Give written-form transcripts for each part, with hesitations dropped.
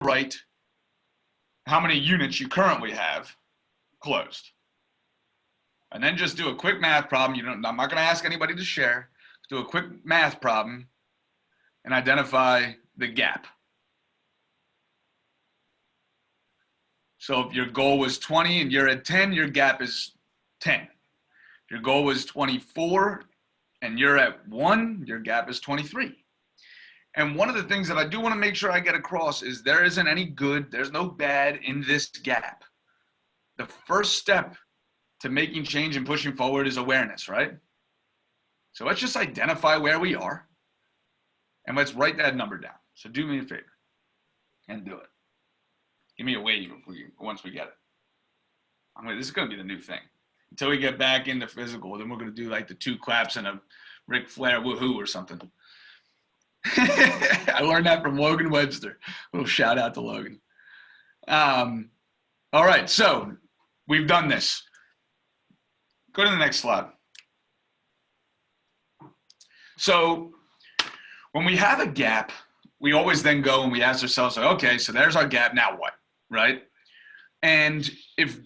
write how many units you currently have closed. And then just do a quick math problem. I'm not going to ask anybody to share. Just do a quick math problem and identify the gap. So if your goal was 20 and you're at 10, your gap is 10. If your goal was 24 and you're at 1, your gap is 23. And one of the things that I do want to make sure I get across is there isn't any good, there's no bad in this gap. The first step to making change and pushing forward is awareness, right? So let's just identify where we are and let's write that number down. So do me a favor and do it. Give me a wave once we get it. This is going to be the new thing. Until we get back into physical, then we're going to do like the 2 claps and a Ric Flair woohoo or something. I learned that from Logan Webster. A little shout out to Logan. All right, so we've done this. Go to the next slide. So when we have a gap, we always then go and we ask ourselves, okay, so there's our gap, now what, right? And if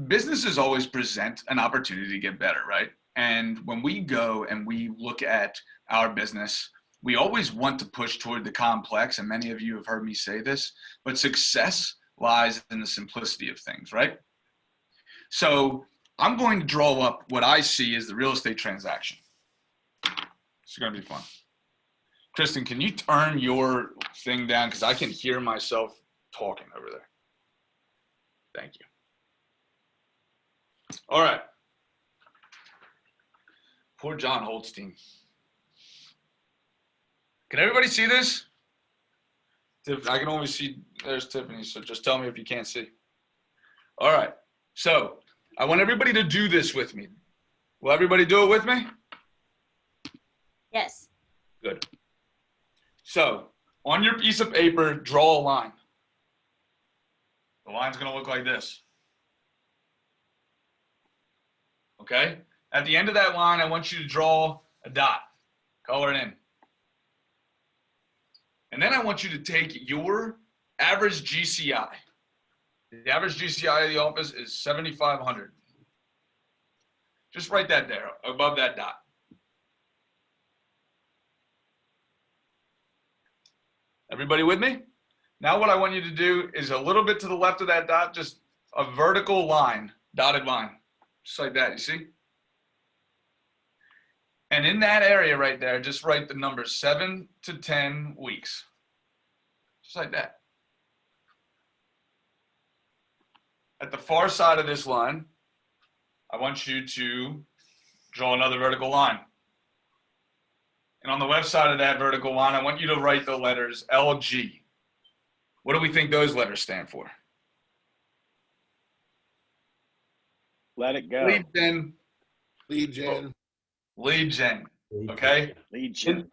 businesses always present an opportunity to get better, right? And when we go and we look at our business, we always want to push toward the complex, and many of you have heard me say this, but success lies in the simplicity of things, right? So I'm going to draw up what I see as the real estate transaction. It's going to be fun. Kristen, can you turn your thing down? Because I can hear myself talking over there. Thank you. All right. Poor John Holstein. Can everybody see this? I can only see, there's Tiffany, so just tell me if you can't see. All right. So I want everybody to do this with me. Will everybody do it with me? Yes. Good. So on your piece of paper, draw a line. The line's going to look like this. Okay? At the end of that line, I want you to draw a dot. Color it in. And then I want you to take your average GCI. The average GCI of the office is 7,500. Just write that there, above that dot. Everybody with me? Now what I want you to do is a little bit to the left of that dot, just a vertical line, dotted line, just like that, you see? And in that area right there, just write the numbers 7 to 10 weeks, just like that. At the far side of this line, I want you to draw another vertical line. And on the left side of that vertical line, I want you to write the letters LG. What do we think those letters stand for? Let it go. Lead gen. Lead gen. Lead gen. Okay? Lead gen.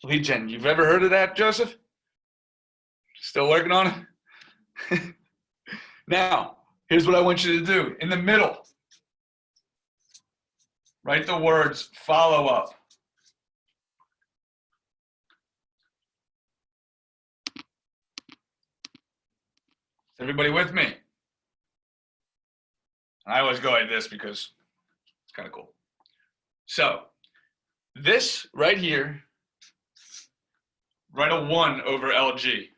Lead gen. You've ever heard of that, Joseph? Still working on it? Now, here's what I want you to do. In the middle, write the words follow up. Everybody with me? I always go like this because it's kind of cool. So this right here, write a 1 over LG.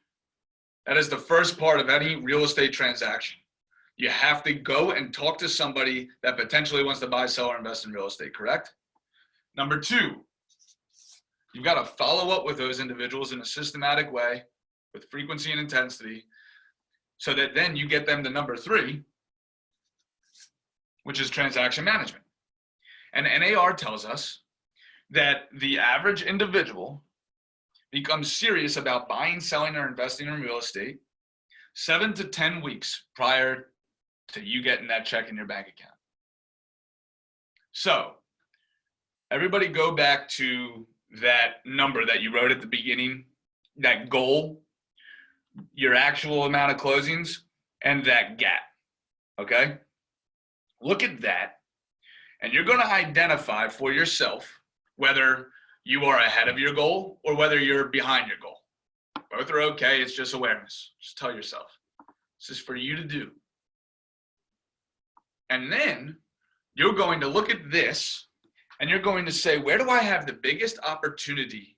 That is the first part of any real estate transaction. You have to go and talk to somebody that potentially wants to buy, sell, or invest in real estate, correct? Number 2, you've got to follow up with those individuals in a systematic way with frequency and intensity, so that then you get them to number 3, which is transaction management. And NAR tells us that the average individual becomes serious about buying, selling, or investing in real estate 7 to 10 weeks prior to you getting that check in your bank account. So everybody go back to that number that you wrote at the beginning, that goal, your actual amount of closings, and that gap, okay? Look at that, and you're gonna identify for yourself whether you are ahead of your goal or whether you're behind your goal. Both are okay. It's just awareness. Just tell yourself, this is for you to do. And then you're going to look at this and you're going to say, where do I have the biggest opportunity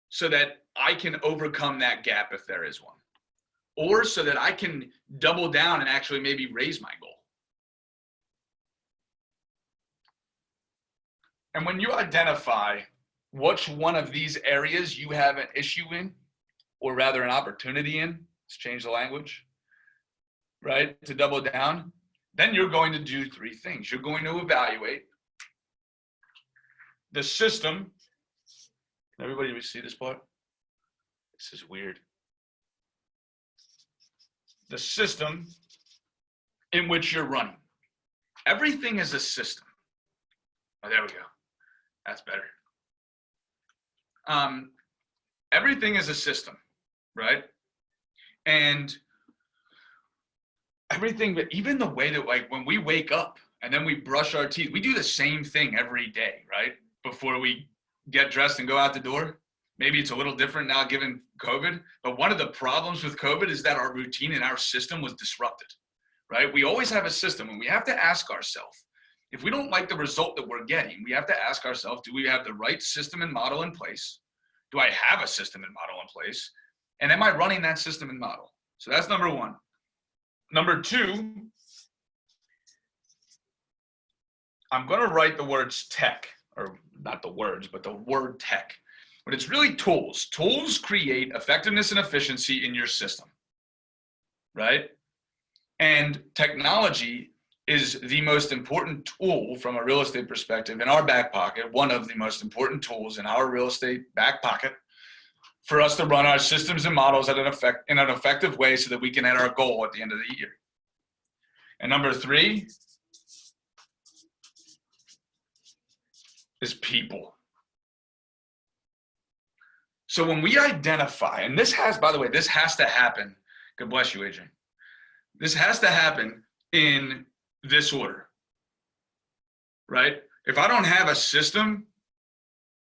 so that I can overcome that gap if there is one? Or so that I can double down and actually maybe raise my goal. And when you identify which one of these areas you have an issue in, or rather an opportunity in, let's change the language, right, to double down, then you're going to do three things. You're going to evaluate the system. Can everybody see this part? This is weird. The system in which you're running. Everything is a system. Oh, there we go. That's better. Everything is a system, right? And everything, but even the way that, like, when we wake up and then we brush our teeth, we do the same thing every day, right? Before we get dressed and go out the door. Maybe it's a little different now given COVID, but one of the problems with COVID is that our routine and our system was disrupted, right? We always have a system, and we have to ask ourselves, if we don't like the result that we're getting, we have to ask ourselves, do we have the right system and model in place? Do I have a system and model in place? And am I running that system and model? So that's number one. Number two, I'm going to write the words tech, or not the words, but the word tech. But it's really tools. Tools create effectiveness and efficiency in your system, right? And technology is the most important tool from a real estate perspective in our back pocket, one of the most important tools in our real estate back pocket for us to run our systems and models in an effective way so that we can hit our goal at the end of the year. And number three is people. So when we identify, and this has, by the way, this has to happen. God bless you, Adrian. This has to happen in this order, right? If I don't have a system,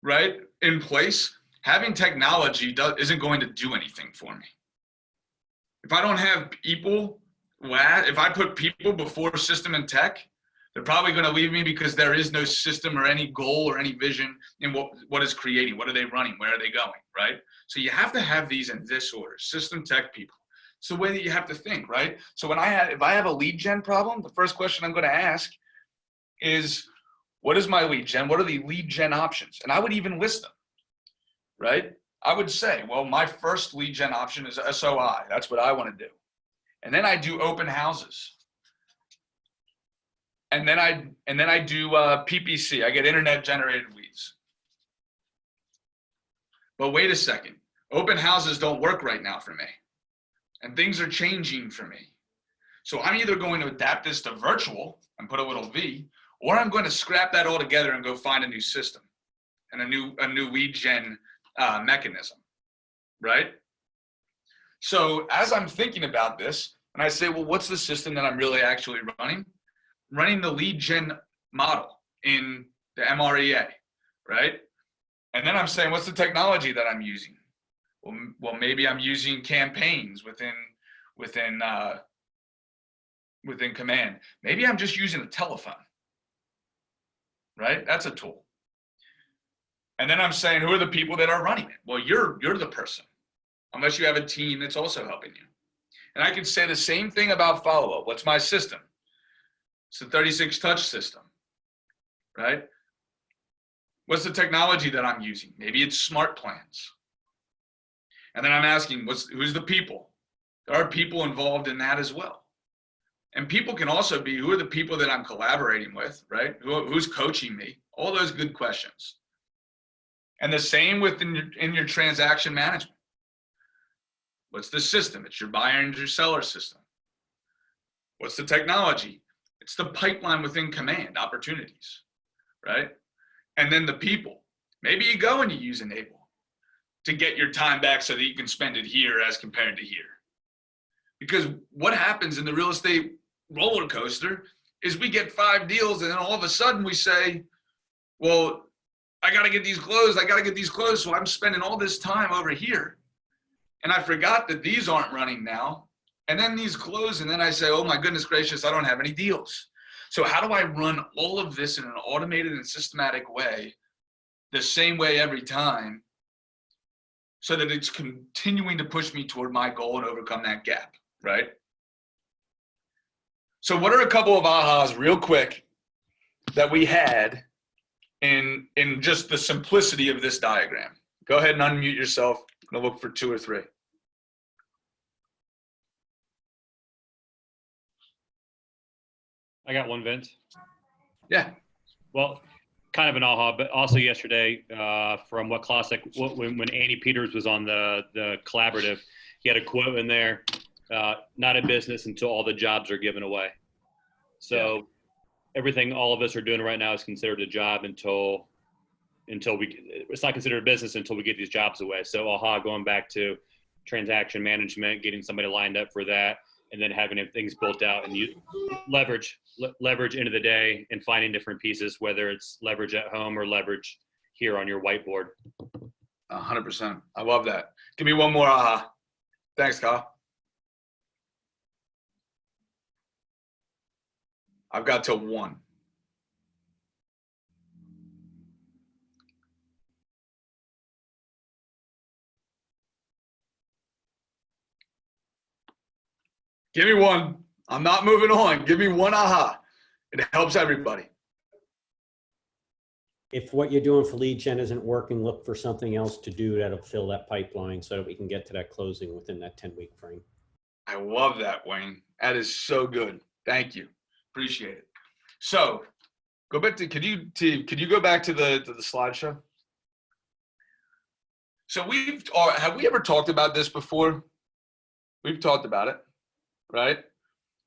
right, in place, having technology isn't going to do anything for me. If I don't have people, if I put people before system and tech, they're probably going to leave me because there is no system or any goal or any vision in what is creating. What are they running? Where are they going, right? So you have to have these in this order, system, tech, people. It's the way that you have to think, right? So if I have a lead gen problem, the first question I'm going to ask is, what is my lead gen? What are the lead gen options? And I would even list them, right? I would say, well, my first lead gen option is SOI. That's what I want to do. And then I do open houses. And then I do PPC. I get internet generated leads. But wait a second. Open houses don't work right now for me. And things are changing for me. So I'm either going to adapt this to virtual and put a little V, or I'm going to scrap that all together and go find a new system and a new lead gen mechanism, right? So as I'm thinking about this, and I say, well, what's the system that I'm really actually running? Running the lead gen model in the MREA, right? And then I'm saying, what's the technology that I'm using? Well, maybe I'm using campaigns within Command. Maybe I'm just using a telephone, right? That's a tool. And then I'm saying, who are the people that are running it? Well, you're the person, unless you have a team that's also helping you. And I can say the same thing about follow-up. What's my system? It's the 36 touch system, right? What's the technology that I'm using? Maybe it's smart plans. And then I'm asking, who's the people? There are people involved in that as well. And people can also be, who are the people that I'm collaborating with, right? Who's coaching me? All those good questions. And the same in your transaction management. What's the system? It's your buyer and your seller system. What's the technology? It's the pipeline within Command, opportunities, right? And then the people. Maybe you go and you use Enable to get your time back so that you can spend it here as compared to here. Because what happens in the real estate roller coaster is we get 5 deals and then all of a sudden we say, well, I got to get these closed. So I'm spending all this time over here and I forgot that these aren't running now. And then these close, and then I say, oh my goodness gracious, I don't have any deals. So how do I run all of this in an automated and systematic way, the same way every time, so that it's continuing to push me toward my goal and overcome that gap, right? So what are a couple of ahas real quick that we had in just the simplicity of this diagram? Go ahead and unmute yourself. I'm gonna look for 2 or 3. I got one, Vince. Yeah. Well, kind of an aha, but also yesterday from What Classic, when Andy Peters was on the collaborative, he had a quote in there, not a business until all the jobs are given away. So everything all of us are doing right now is considered a job until it's not considered a business until we get these jobs away. So aha, going back to transaction management, getting somebody lined up for that, and then having things built out and you leverage into the day and finding different pieces, whether it's leverage at home or leverage here on your whiteboard. 100%. I love that. Give me one more aha. Thanks, Kyle. I've got till 1. Give me one. I'm not moving on. Give me one aha. It helps everybody. If what you're doing for lead gen isn't working, look for something else to do that'll fill that pipeline so that we can get to that closing within that 10-week frame. I love that, Wayne. That is so good. Thank you. Appreciate it. So go back to, could you go back to the slideshow? So have we ever talked about this before? We've talked about it, right?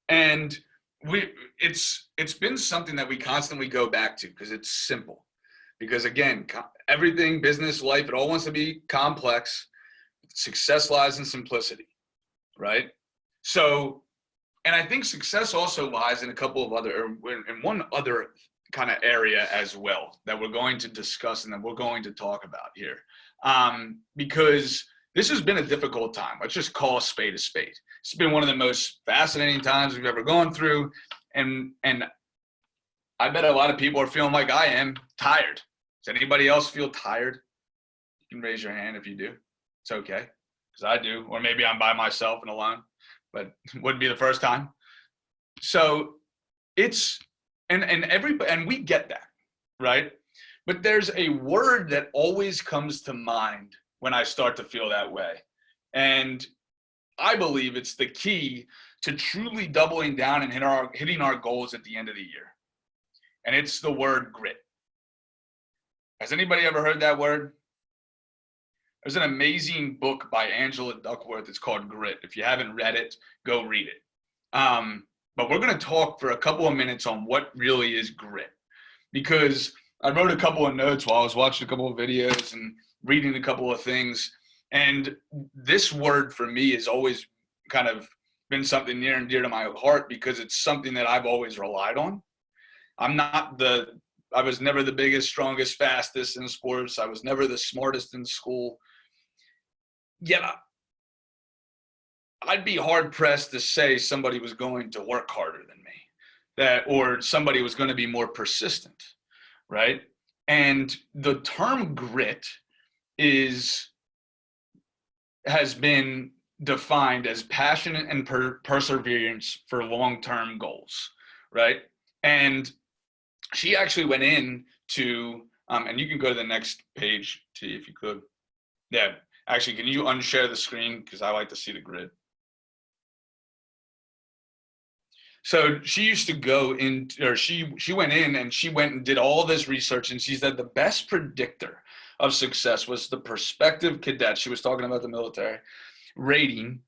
And it's been something that we constantly go back to because it's simple. Because again, everything, business, life, it all wants to be complex. Success lies in simplicity, right? So, and I think success also lies in a couple of in one other kind of area as well that we're going to discuss and that we're going to talk about here. Because this has been a difficult time. Let's just call a spade a spade. It's been one of the most fascinating times we've ever gone through. And I bet a lot of people are feeling like I am, tired. Does anybody else feel tired? You can raise your hand if you do. It's okay, because I do. Or maybe I'm by myself and alone, but it wouldn't be the first time. So it's, and we get that, right? But there's a word that always comes to mind when I start to feel that way. And I believe it's the key to truly doubling down and hitting our goals at the end of the year. And it's the word grit. Has anybody ever heard that word? There's an amazing book by Angela Duckworth. It's called Grit. If you haven't read it, go read it. But we're going to talk for a couple of minutes on what really is grit. Because I wrote a couple of notes while I was watching a couple of videos and reading a couple of things. And this word for me has always kind of been something near and dear to my heart because it's something that I've always relied on. I was never the biggest, strongest, fastest in sports. I was never the smartest in school. Yet I'd be hard pressed to say somebody was going to work harder than me, or somebody was going to be more persistent, right? And the term grit has been defined as passion and perseverance for long-term goals, right? And she actually went in to, and you can go to the next page, T, if you could. Yeah, actually, can you unshare the screen? Because I like to see the grid. So she used to go in, or she went in and she went and did all this research, and she said the best predictor of success was the prospective cadet, she was talking about the military, rating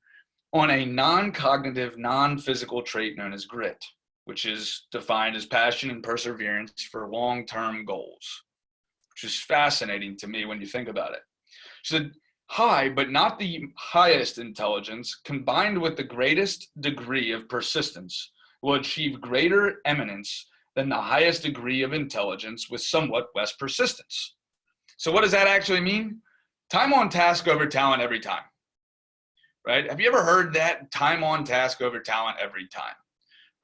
on a non-cognitive, non-physical trait known as grit, which is defined as passion and perseverance for long-term goals, which is fascinating to me when you think about it. She said, high, but not the highest intelligence, combined with the greatest degree of persistence, will achieve greater eminence than the highest degree of intelligence with somewhat less persistence. So what does that actually mean? Time on task over talent every time. right? Have you ever heard that? Time on task over talent every time,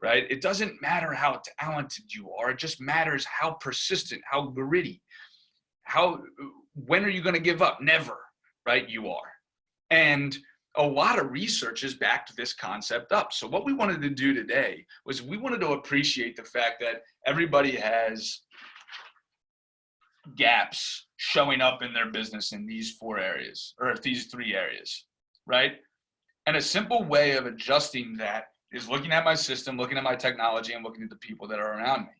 right? It doesn't matter how talented you are. It just matters how persistent, how gritty, when are you going to give up? Never, right? You are. And a lot of research has backed this concept up. So what we wanted to do today was we wanted to appreciate the fact that everybody has gaps showing up in their business in these 4 areas, or these 3 areas, right? And a simple way of adjusting that is looking at my system, looking at my technology, and looking at the people that are around me.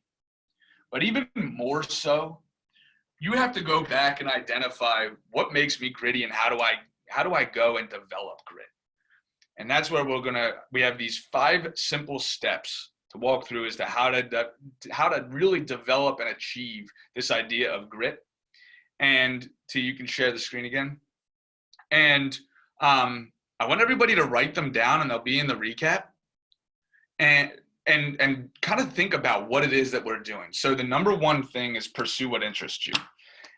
But even more so, you have to go back and identify what makes me gritty and how do I go and develop grit. And that's where we have these 5 simple steps to walk through as to how to really develop and achieve this idea of grit. And you can share the screen again. And I want everybody to write them down, and they'll be in the recap. And kind of think about what it is that we're doing. So the number 1 thing is pursue what interests you.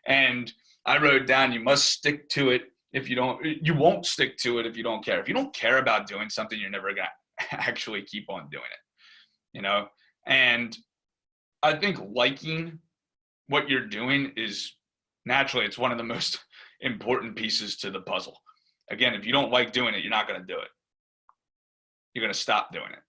And I wrote down, you must stick to it. You won't stick to it if you don't care. If you don't care about doing something, you're never going to actually keep on doing it, And I think liking what you're doing is naturally, it's one of the most important pieces to the puzzle. Again, if you don't like doing it, you're not going to do it. You're going to stop doing it.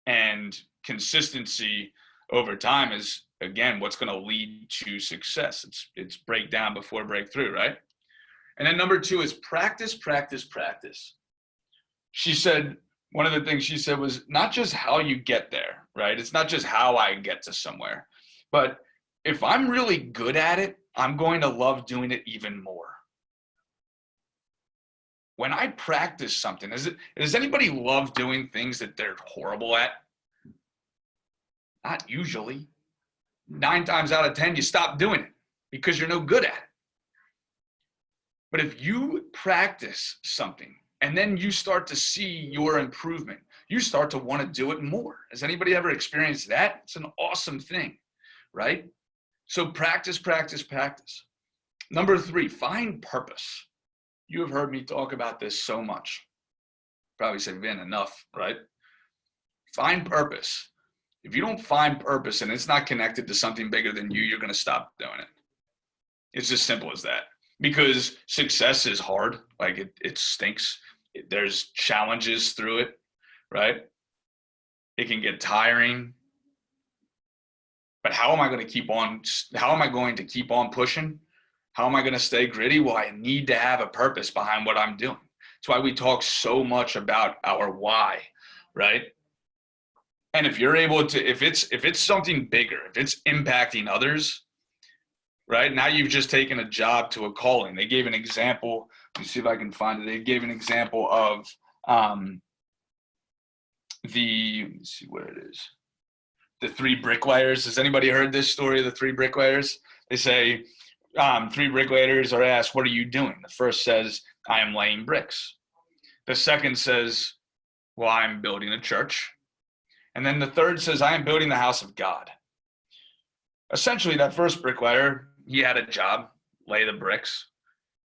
And consistency over time is, again, what's going to lead to success. It's breakdown before breakthrough, right? And then number 2 is practice, practice, practice. She said, one of the things she said was not just how you get there, right? It's not just how I get to somewhere, but if I'm really good at it, I'm going to love doing it even more. When I practice something, does anybody love doing things that they're horrible at? Not usually. 9 times out of 10, you stop doing it because you're no good at it. But if you practice something and then you start to see your improvement, you start to want to do it more. Has anybody ever experienced that? It's an awesome thing, right? So practice, practice, practice. Number 3, find purpose. You have heard me talk about this so much. Probably said, Vin, enough, right? Find purpose. If you don't find purpose and it's not connected to something bigger than you, you're going to stop doing it. It's as simple as that. Because success is hard. Like it stinks. There's challenges through it, right? It can get tiring. But how am I going to keep on pushing? How am I going to stay gritty? Well, I need to have a purpose behind what I'm doing. That's why we talk so much about our why, right? And if you're able to, if it's something bigger, if it's impacting others, right? Now you've just taken a job to a calling. They gave an example. Let me see if I can find it. They gave an example of let me see where it is. The 3 bricklayers. Has anybody heard this story of the 3 bricklayers? They say 3 bricklayers are asked, what are you doing? The first says, I am laying bricks. The second says, well, I'm building a church. And then the third says, I am building the house of God. Essentially, that first bricklayer, he had a job, lay the bricks.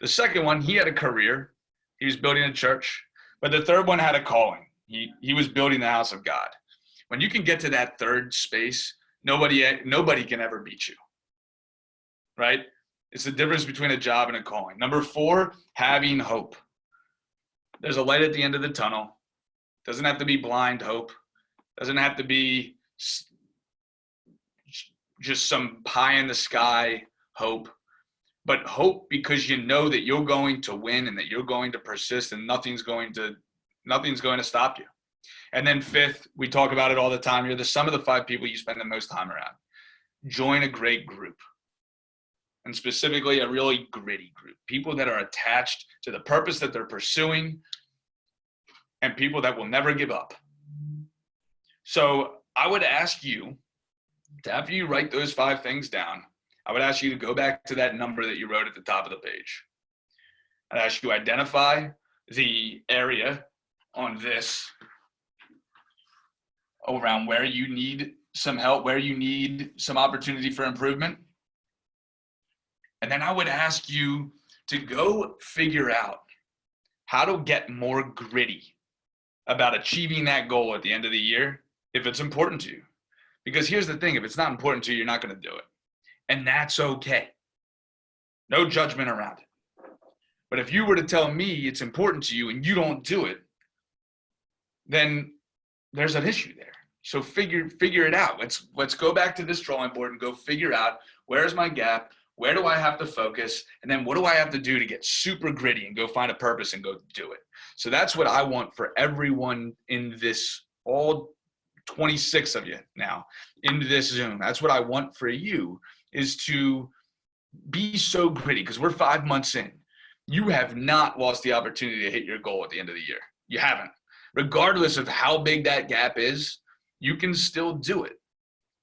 The second one, he had a career. He was building a church. But the third one had a calling. He was building the house of God. When you can get to that third space, nobody can ever beat you, right? It's the difference between a job and a calling. Number 4, having hope. There's a light at the end of the tunnel. Doesn't have to be blind hope. Doesn't have to be just some pie in the sky hope, but hope because you know that you're going to win and that you're going to persist and nothing's going to stop you. And then 5th, we talk about it all the time. You're the sum of the 5 people you spend the most time around. Join a great group. And specifically a really gritty group. People that are attached to the purpose that they're pursuing and people that will never give up. So I would ask you, after you write those 5 things down, I would ask you to go back to that number that you wrote at the top of the page. I'd ask you to identify the area on this around where you need some help, where you need some opportunity for improvement. And then I would ask you to go figure out how to get more gritty about achieving that goal at the end of the year if it's important to you. Because here's the thing, if it's not important to you, you're not going to do it. And that's okay. No judgment around it. But if you were to tell me it's important to you and you don't do it, then there's an issue there. So figure it out. Let's go back to this drawing board and go figure out, where's my gap? Where do I have to focus? And then what do I have to do to get super gritty and go find a purpose and go do it? So that's what I want for everyone in this, all 26 of you now in this Zoom. That's what I want for you, is to be so gritty, because we're 5 months in. You have not lost the opportunity to hit your goal at the end of the year. You haven't. Regardless of how big that gap is, you can still do it.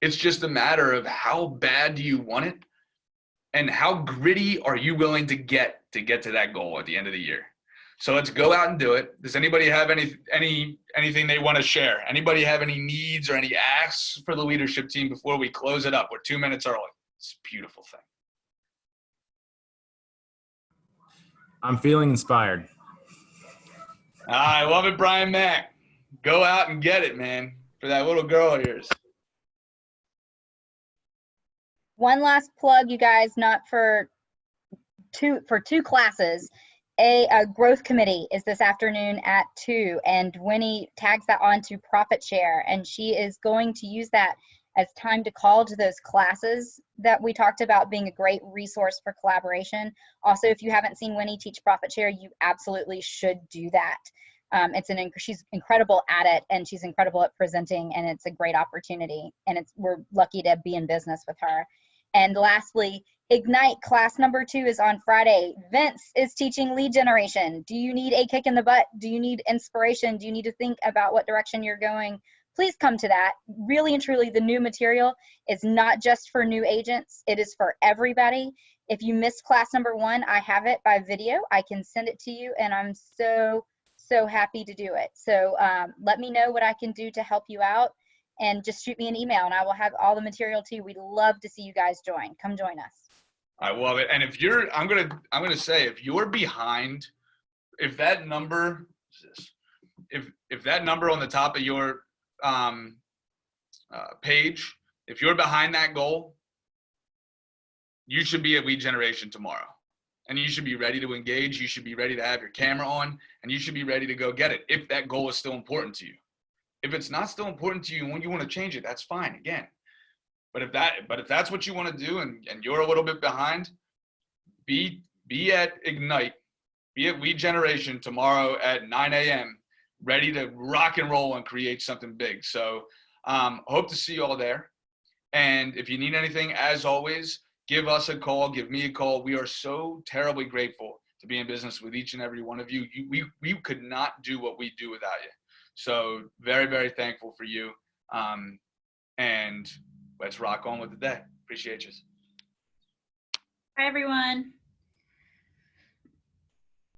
It's just a matter of how bad do you want it and how gritty are you willing to get to that goal at the end of the year. So let's go out and do it. Does anybody have anything they want to share? Anybody have any needs or any asks for the leadership team before we close it up? We're 2 minutes early. It's a beautiful thing. I'm feeling inspired. I love it, Brian Mack. Go out and get it, man, for that little girl of yours. One last plug, you guys, not for two classes. A growth committee is this afternoon at 2, and Winnie tags that on to Profit Share, and she is going to use that as time to call to those classes that we talked about being a great resource for collaboration. Also, if you haven't seen Winnie teach Profit Share, you absolutely should do that. She's incredible at it, and she's incredible at presenting, and it's a great opportunity, and we're lucky to be in business with her. And lastly, Ignite class number 2 is on Friday. Vince is teaching lead generation. Do you need a kick in the butt? Do you need inspiration? Do you need to think about what direction you're going? Please come to that. Really and truly, the new material is not just for new agents. It is for everybody. If you missed class number 1, I have it by video. I can send it to you, and I'm so happy to do it. So let me know what I can do to help you out, and just shoot me an email, and I will have all the material too. We'd love to see you guys join. Come join us. I love it. And if you're, I'm gonna say, if you're behind, if that number on the top of your page, if you're behind that goal, you should be at lead generation tomorrow. And you should be ready to engage. You should be ready to have your camera on, and you should be ready to go get it if that goal is still important to you. If it's not still important to you and when you want to change it, that's fine again. But if that's what you want to do and you're a little bit behind, be at Ignite, be at lead generation tomorrow at 9 a.m., ready to rock and roll and create something big. So hope to see you all there. And if you need anything, as always, give us a call, give me a call. We are so terribly grateful to be in business with each and every one of you. We could not do what we do without you. So very, very thankful for you. And let's rock on with the day. Appreciate you. Hi, everyone.